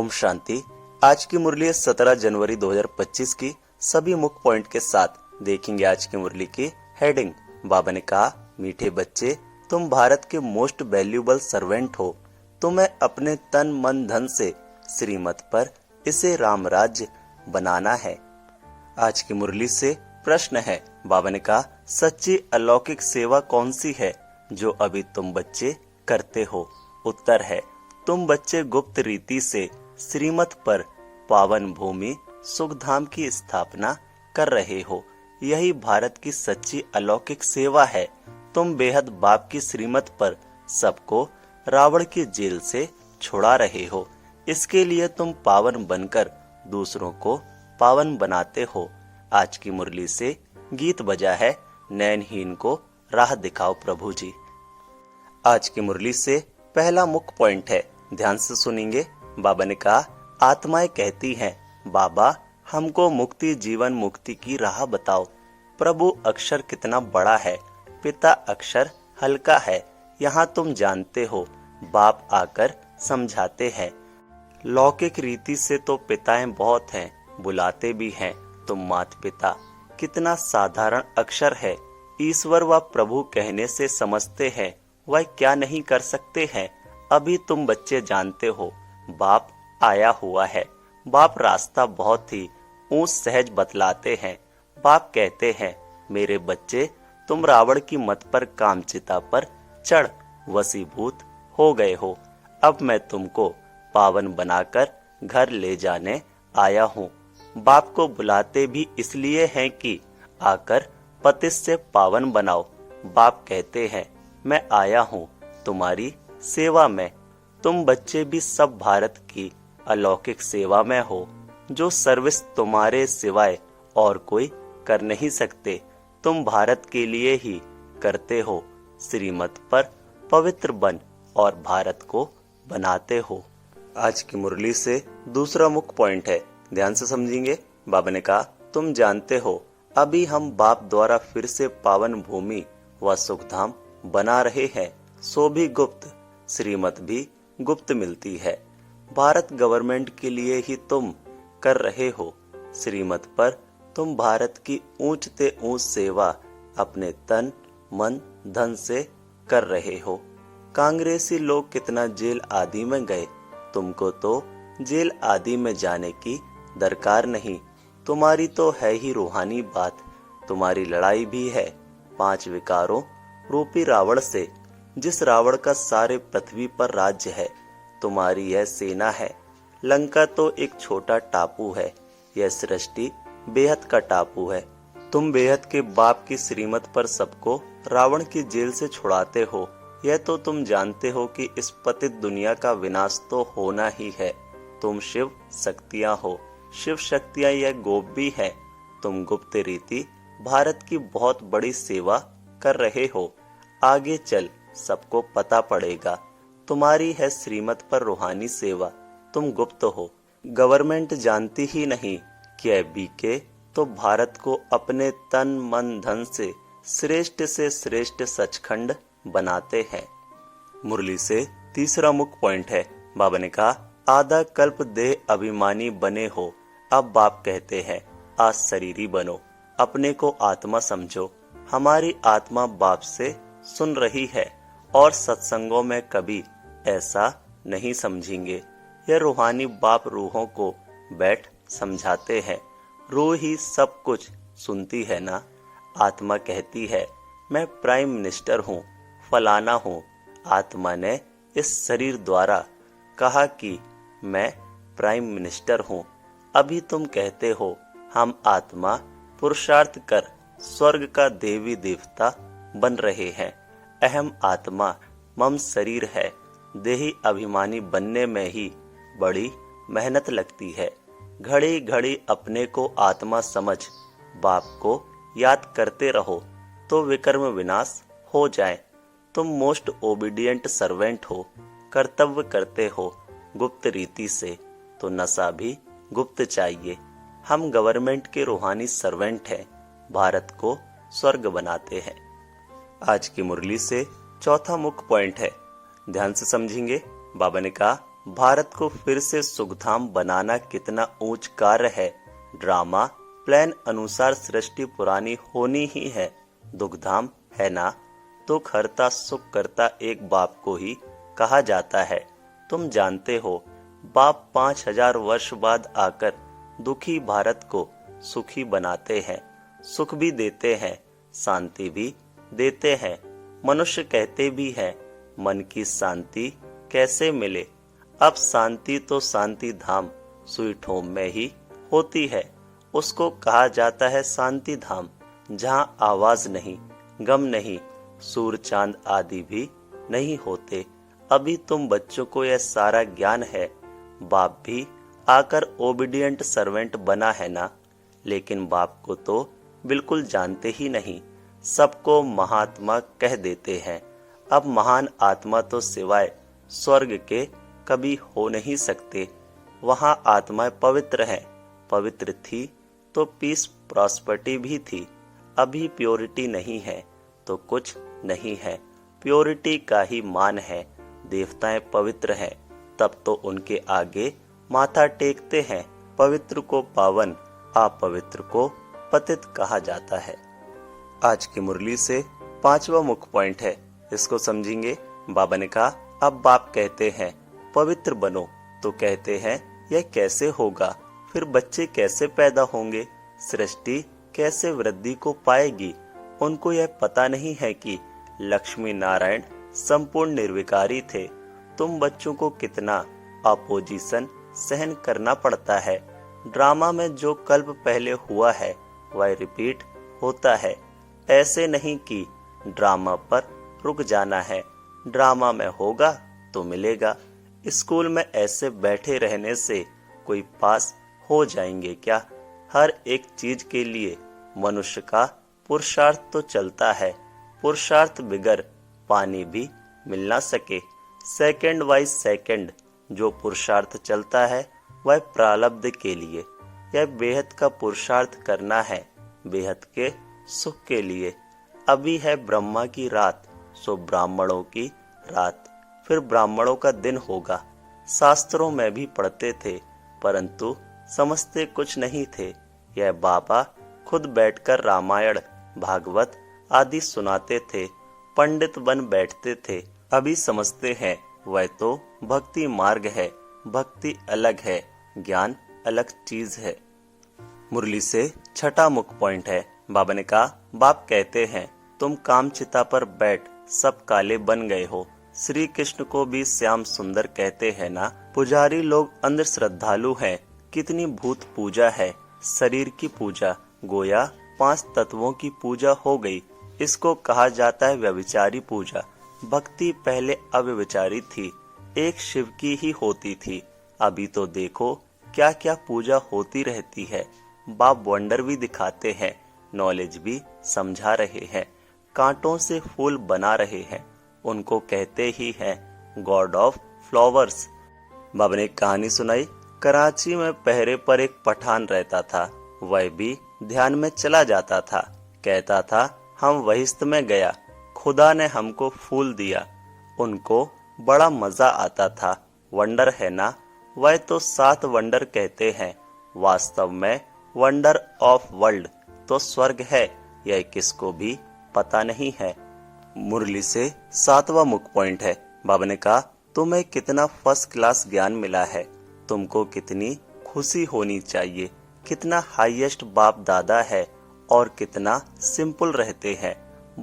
ओम शांति। आज की मुरली है 17 जनवरी 2025 की। सभी मुख्य पॉइंट के साथ देखेंगे आज की मुरली की हेडिंग। बाबा ने कहा, मीठे बच्चे, तुम भारत के मोस्ट वैल्यूएबल सर्वेंट हो। तुम्हें अपने तन मन धन से श्रीमत पर इसे राम राज्य बनाना है। आज की मुरली से प्रश्न है। बाबा ने कहा, सच्ची अलौकिक सेवा कौन सी है जो अभी तुम बच्चे करते हो? उत्तर है, तुम बच्चे गुप्त रीति से श्रीमत पर पावन भूमि सुखधाम की स्थापना कर रहे हो। यही भारत की सच्ची अलौकिक सेवा है। तुम बेहद बाप की श्रीमत पर सबको रावण की जेल से छुड़ा रहे हो। इसके लिए तुम पावन बनकर दूसरों को पावन बनाते हो। आज की मुरली से गीत बजा है, नैनहीन को राह दिखाओ प्रभु जी। आज की मुरली से पहला मुख्य पॉइंट है, ध्यान से सुनेंगे। बाबा ने कहा, आत्माएं कहती हैं, बाबा हमको मुक्ति जीवन मुक्ति की राह बताओ। प्रभु अक्षर कितना बड़ा है, पिता अक्षर हल्का है। यहाँ तुम जानते हो, बाप आकर समझाते हैं। लौकिक रीति से तो पिताएं बहुत हैं, बुलाते भी हैं तुम मात पिता। कितना साधारण अक्षर है, ईश्वर व प्रभु कहने से समझते हैं, वह क्या नहीं कर सकते हैं। अभी तुम बच्चे जानते हो, बाप आया हुआ है। बाप रास्ता बहुत ही ऊंच सहज बतलाते हैं। बाप कहते हैं, मेरे बच्चे, तुम रावण की मत पर कामचिता पर चढ़ वशीभूत हो गए हो। अब मैं तुमको पावन बनाकर घर ले जाने आया हूँ। बाप को बुलाते भी इसलिए हैं कि आकर पतित से पावन बनाओ। बाप कहते हैं, मैं आया हूँ तुम्हारी सेवा में। तुम बच्चे भी सब भारत की अलौकिक सेवा में हो, जो सर्विस तुम्हारे सिवाय और कोई कर नहीं सकते। तुम भारत के लिए ही करते हो। श्रीमत पर पवित्र बन और भारत को बनाते हो। आज की मुरली से दूसरा मुख्य पॉइंट है, ध्यान से समझेंगे। बाबा ने कहा, तुम जानते हो, अभी हम बाप द्वारा फिर से पावन भूमि व सुखधाम बना रहे हैं। सो भी गुप्त, श्रीमत भी गुप्त मिलती है। भारत गवर्नमेंट के लिए ही तुम कर रहे हो। श्रीमत पर तुम भारत की ऊंच ते ऊंच सेवा अपने तन मन धन से कर रहे हो। कांग्रेसी लोग कितना जेल आदि में गए, तुमको तो जेल आदि में जाने की दरकार नहीं। तुम्हारी तो है ही रूहानी बात। तुम्हारी लड़ाई भी है 5 विकारों रूपी रावण से, जिस रावण का सारे पृथ्वी पर राज्य है। तुम्हारी यह सेना है। लंका तो एक छोटा टापू है, यह सृष्टि बेहद का टापू है। तुम बेहद के बाप की श्रीमत पर सबको रावण की जेल से छुड़ाते हो। यह तो तुम जानते हो कि इस पतित दुनिया का विनाश तो होना ही है। तुम शिव शक्तियां हो। शिव शक्तियां यह गोप भी है। तुम गुप्त रीति भारत की बहुत बड़ी सेवा कर रहे हो। आगे चल सबको पता पड़ेगा। तुम्हारी है श्रीमत पर रूहानी सेवा। तुम गुप्त हो। गवर्नमेंट जानती ही नहीं कि बीके तो भारत को अपने तन मन धन से श्रेष्ठ सचखंड बनाते हैं। मुरली से तीसरा मुख्य पॉइंट है। बाबा ने कहा, आधा कल्प देह अभिमानी बने हो। अब बाप कहते हैं, आज शरीरी बनो, अपने को आत्मा समझो। हमारी आत्मा बाप से सुन रही है और सत्संगों में कभी ऐसा नहीं समझेंगे। यह रूहानी बाप रूहों को बैठ समझाते हैं। रूह ही सब कुछ सुनती है ना। आत्मा कहती है, मैं प्राइम मिनिस्टर हूँ, फलाना हूँ। आत्मा ने इस शरीर द्वारा कहा कि मैं प्राइम मिनिस्टर हूँ। अभी तुम कहते हो, हम आत्मा पुरुषार्थ कर स्वर्ग का देवी देवता बन रहे हैं। अहम आत्मा मम शरीर है। देही अभिमानी बनने में ही बड़ी मेहनत लगती है। घड़ी घड़ी अपने को आत्मा समझ बाप को याद करते रहो तो विकर्म विनाश हो जाए। तुम मोस्ट ओबीडियंट सर्वेंट हो। कर्तव्य करते हो गुप्त रीति से, तो नशा भी गुप्त चाहिए। हम गवर्नमेंट के रूहानी सर्वेंट हैं, भारत को स्वर्ग बनाते हैं। आज की मुरली से चौथा मुख्य पॉइंट है, ध्यान से समझेंगे। बाबा ने कहा, भारत को फिर से सुखधाम बनाना कितना ऊंच कार्य है। ड्रामा प्लान अनुसार सृष्टि पुरानी होनी ही है। दुखधाम है ना, दुख हरता सुख करता एक बाप को ही कहा जाता है। तुम जानते हो, बाप 5000 वर्ष बाद आकर दुखी भारत को सुखी बनाते हैं। सुख भी देते हैं, शांति भी देते हैं। मनुष्य कहते भी हैं, मन की शांति कैसे मिले। अब शांति तो शांति धाम स्वीट होम में ही होती है। उसको कहा जाता है शांति धाम, जहाँ आवाज नहीं, गम नहीं, सूर चांद आदि भी नहीं होते। अभी तुम बच्चों को यह सारा ज्ञान है। बाप भी आकर ओबीडिएंट सर्वेंट बना है ना, लेकिन बाप को तो बिल्कुल जानते ही नहीं। सबको महात्मा कह देते हैं। अब महान आत्मा तो सिवाय स्वर्ग के कभी हो नहीं सकते। वहां आत्माएं पवित्र हैं। पवित्र थी तो पीस प्रॉस्पेरिटी भी थी। अभी प्योरिटी नहीं है तो कुछ नहीं है। प्योरिटी का ही मान है। देवताएं पवित्र हैं, तब तो उनके आगे माथा टेकते हैं। पवित्र को पावन, अपवित्र को पतित कहा जाता है। आज की मुरली से 5वां मुख्य पॉइंट है, इसको समझेंगे। बाबा ने कहा, अब बाप कहते हैं पवित्र बनो, तो कहते हैं यह कैसे होगा। फिर बच्चे कैसे पैदा होंगे, सृष्टि कैसे वृद्धि को पाएगी। उनको यह पता नहीं है कि लक्ष्मी नारायण संपूर्ण निर्विकारी थे। तुम बच्चों को कितना अपोजिशन सहन करना पड़ता है। ड्रामा में जो कल्प पहले हुआ है वह रिपीट होता है। ऐसे नहीं कि ड्रामा पर रुक जाना है। ड्रामा में होगा तो मिलेगा। स्कूल में ऐसे बैठे रहने से कोई पास हो जाएंगे क्या। हर एक चीज के लिए मनुष्य का पुरुषार्थ तो चलता है। पुरुषार्थ बिगर पानी भी मिल ना सके। सेकंड बाय सेकंड जो पुरुषार्थ चलता है वह प्रारब्ध के लिए। यह बेहद का पुरुषार्थ करना है, बेहद के सुख के लिए। अभी है ब्रह्मा की रात, सो ब्राह्मणों की रात। फिर ब्राह्मणों का दिन होगा। शास्त्रों में भी पढ़ते थे, परंतु समझते कुछ नहीं थे। यह बाबा खुद बैठकर रामायण, भागवत आदि सुनाते थे। पंडित बन बैठते थे। अभी समझते हैं वह तो भक्ति मार्ग है। भक्ति अलग है, ज्ञान अलग चीज है। मुरली से 6वां मुख्य पॉइंट है। बाबा ने कहा, बाप कहते हैं तुम कामचिता पर बैठ सब काले बन गए हो। श्री कृष्ण को भी श्याम सुंदर कहते हैं ना। पुजारी लोग अंध श्रद्धालु हैं। कितनी भूत पूजा है, शरीर की पूजा, गोया 5 तत्वों की पूजा हो गई। इसको कहा जाता है व्यभिचारी पूजा। भक्ति पहले अव्यभिचारी थी, एक शिव की ही होती थी। अभी तो देखो क्या क्या पूजा होती रहती है। बाप वंडर भी दिखाते हैं, नॉलेज भी समझा रहे हैं, कांटों से फूल बना रहे हैं। उनको कहते ही हैं गॉड ऑफ फ्लावर्स। बाबा ने एक कहानी सुनाई। कराची में पहरे पर एक पठान रहता था। वह भी ध्यान में चला जाता था। कहता था, हम बहिश्त में गया, खुदा ने हमको फूल दिया। उनको बड़ा मजा आता था। वंडर है ना। वह तो 7 वंडर कहते हैं। वास्तव में वंडर ऑफ वर्ल्ड तो स्वर्ग है। यह किसको भी पता नहीं है। मुरली से 7वां मुख्य पॉइंट है। बाबा ने कहा, तुम्हें कितना फर्स्ट क्लास ज्ञान मिला है। तुमको कितनी खुशी होनी चाहिए। कितना हाईएस्ट बाप दादा है और कितना सिंपल रहते हैं।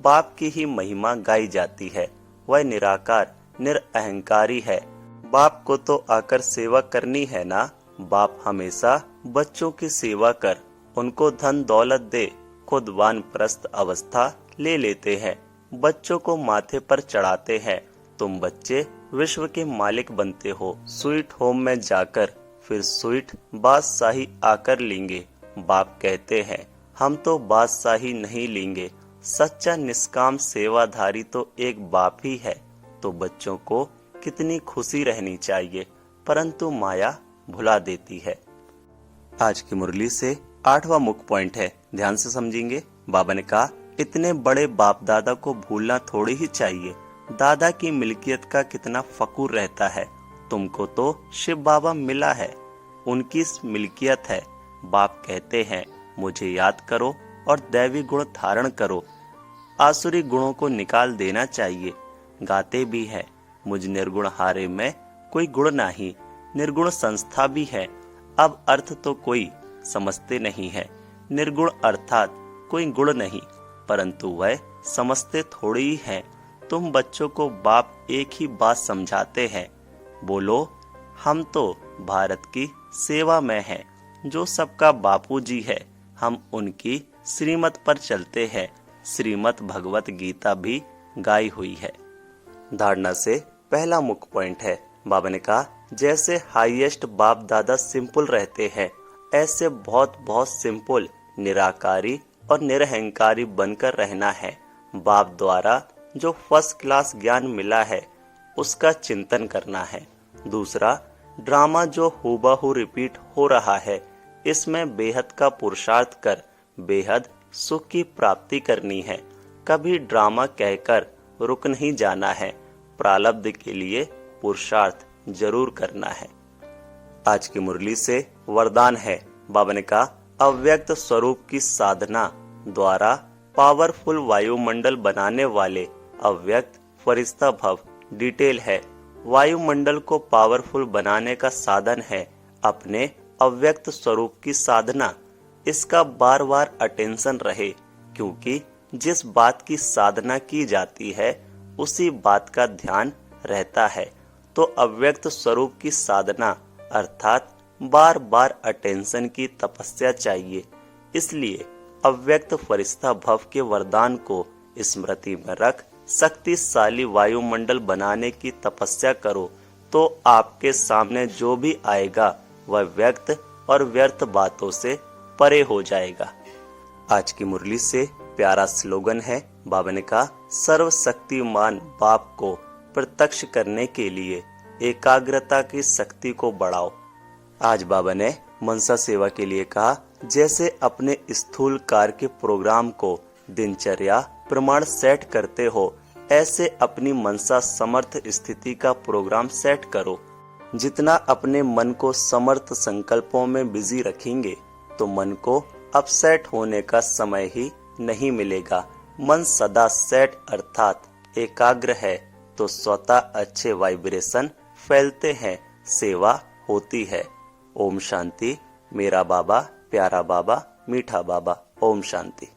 बाप की ही महिमा गाई जाती है। वह निराकार निरअहंकारी है। बाप को तो आकर सेवा करनी है ना। बाप हमेशा बच्चों की सेवा कर, उनको धन दौलत दे, खुद वानप्रस्थ अवस्था ले लेते हैं। बच्चों को माथे पर चढ़ाते हैं। तुम बच्चे विश्व के मालिक बनते हो। स्वीट होम में जाकर फिर स्वीट बादशाही आकर लेंगे। बाप कहते हैं, हम तो बादशाही नहीं लेंगे। सच्चा निष्काम सेवाधारी तो एक बाप ही है। तो बच्चों को कितनी खुशी रहनी चाहिए, परंतु माया भुला देती है। आज की मुरली से 8वां मुख्य पॉइंट है, ध्यान से समझेंगे। बाबा ने कहा, इतने बड़े बाप दादा को भूलना थोड़ी ही चाहिए। दादा की मिल्कियत का कितना फकूर रहता है। तुमको तो शिव बाबा मिला है, उनकी मिल्कियत है। बाप कहते हैं मुझे याद करो और दैवी गुण धारण करो। आसुरी गुणों को निकाल देना चाहिए। गाते भी है मुझ निर्गुण हारे में कोई गुण नहीं, निर्गुण संस्था भी है। अब अर्थ तो कोई समझते नहीं है। निर्गुण अर्थात कोई गुण नहीं, परंतु वह समझते थोड़ी ही है। तुम बच्चों को बाप एक ही बात समझाते हैं, बोलो हम तो भारत की सेवा में हैं, जो सबका बापूजी है। हम उनकी श्रीमत पर चलते हैं। श्रीमत भगवत गीता भी गाई हुई है। धारणा से पहला मुख्य पॉइंट है, बाबा ने कहा जैसे हाईएस्ट बाप दादा सिंपल रहते हैं, ऐसे बहुत बहुत सिंपल, निराकारी और निरहंकारी बनकर रहना है। बाप द्वारा जो फर्स्ट क्लास ज्ञान मिला है उसका चिंतन करना है। दूसरा, ड्रामा जो हूबहू रिपीट हो रहा है, इसमें बेहद का पुरुषार्थ कर बेहद सुख की प्राप्ति करनी है। कभी ड्रामा कहकर रुक नहीं जाना है। प्रारब्ध के लिए पुरुषार्थ जरूर करना है। आज की मुरली से वरदान है, बाबा ने कहा अव्यक्त स्वरूप की साधना द्वारा पावरफुल वायुमंडल बनाने वाले अव्यक्त फरिश्ता भव। डिटेल है, वायुमंडल को पावरफुल बनाने का साधन है अपने अव्यक्त स्वरूप की साधना। इसका बार बार अटेंशन रहे, क्योंकि जिस बात की साधना की जाती है उसी बात का ध्यान रहता है। तो अव्यक्त स्वरूप की साधना अर्थात बार बार अटेंशन की तपस्या चाहिए। इसलिए अव्यक्त फरिश्ता भव के वरदान को स्मृति में रख शक्तिशाली वायुमंडल बनाने की तपस्या करो, तो आपके सामने जो भी आएगा वह व्यक्त और व्यर्थ बातों से परे हो जाएगा। आज की मुरली से प्यारा स्लोगन है, बाबा ने कहा सर्वशक्तिमान बाप को प्रत्यक्ष करने के लिए एकाग्रता की शक्ति को बढ़ाओ। आज बाबा ने मनसा सेवा के लिए कहा जैसे अपने स्थूल कार्य के प्रोग्राम को दिनचर्या प्रमाण सेट करते हो, ऐसे अपनी मनसा समर्थ स्थिति का प्रोग्राम सेट करो। जितना अपने मन को समर्थ संकल्पों में बिजी रखेंगे तो मन को अपसेट होने का समय ही नहीं मिलेगा। मन सदा सेट अर्थात एकाग्र है तो स्वतः अच्छे वाइब्रेशन फैलते हैं, सेवा होती है। ओम शांति। मेरा बाबा, प्यारा बाबा, मीठा बाबा। ओम शांति।